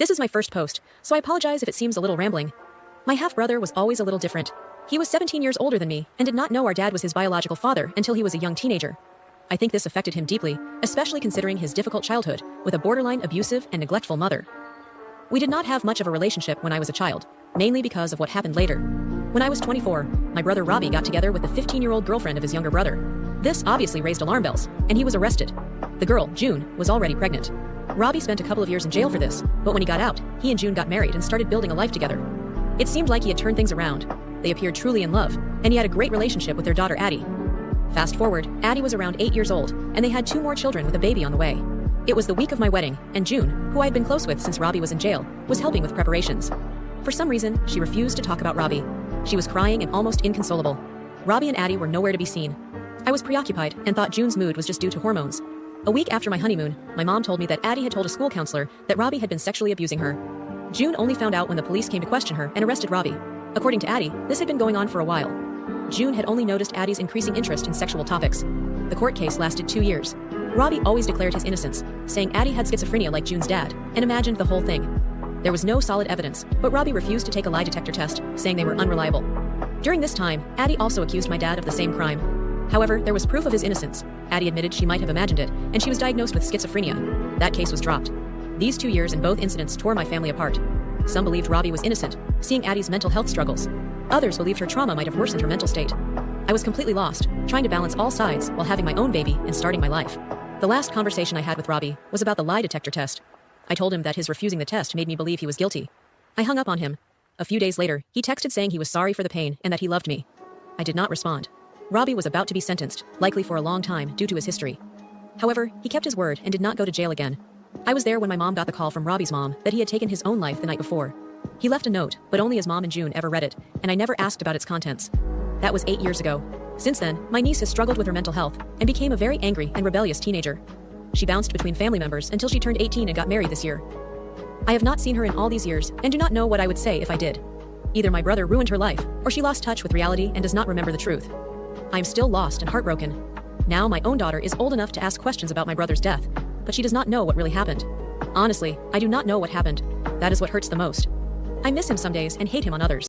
This is my first post, so I apologize if it seems a little rambling. My half-brother was always a little different. He was 17 years older than me and did not know our dad was his biological father until he was a young teenager. I think this affected him deeply, especially considering his difficult childhood with a borderline abusive and neglectful mother. We did not have much of a relationship when I was a child, mainly because of what happened later. When I was 24, my brother Robbie got together with the 15-year-old girlfriend of his younger brother. This obviously raised alarm bells, and he was arrested. The girl, June, was already pregnant. Robbie spent a couple of years in jail for this, but when he got out, he and June got married and started building a life together. It seemed like he had turned things around. They appeared truly in love, and he had a great relationship with their daughter Addie. Fast forward, Addie was around 8 years old, and they had 2 more children with a baby on the way. It was the week of my wedding, and June, who I had been close with since Robbie was in jail, was helping with preparations. For some reason, she refused to talk about Robbie. She was crying and almost inconsolable. Robbie and Addie were nowhere to be seen. I was preoccupied and thought June's mood was just due to hormones. A week after my honeymoon, my mom told me that Addie had told a school counselor that Robbie had been sexually abusing her. June only found out when the police came to question her and arrested Robbie. According to Addie, this had been going on for a while. June had only noticed Addie's increasing interest in sexual topics. The court case lasted 2 years. Robbie always declared his innocence, saying Addie had schizophrenia like June's dad, and imagined the whole thing. There was no solid evidence, but Robbie refused to take a lie detector test, saying they were unreliable. During this time, Addie also accused my dad of the same crime. However, there was proof of his innocence. Addie admitted she might have imagined it, and she was diagnosed with schizophrenia. That case was dropped. These 2 years in both incidents tore my family apart. Some believed Robbie was innocent, seeing Addie's mental health struggles. Others believed her trauma might have worsened her mental state. I was completely lost, trying to balance all sides while having my own baby and starting my life. The last conversation I had with Robbie was about the lie detector test. I told him that his refusing the test made me believe he was guilty. I hung up on him. A few days later, he texted saying he was sorry for the pain and that he loved me. I did not respond. Robbie was about to be sentenced, likely for a long time due to his history. However, he kept his word and did not go to jail again. I was there when my mom got the call from Robbie's mom that he had taken his own life the night before. He left a note, but only his mom and June ever read it, and I never asked about its contents. That was 8 years ago. Since then, my niece has struggled with her mental health and became a very angry and rebellious teenager. She bounced between family members until she turned 18 and got married this year. I have not seen her in all these years and do not know what I would say if I did. Either my brother ruined her life, or she lost touch with reality and does not remember the truth. I am still lost and heartbroken. Now my own daughter is old enough to ask questions about my brother's death, but she does not know what really happened. Honestly, I do not know what happened. That is what hurts the most. I miss him some days and hate him on others.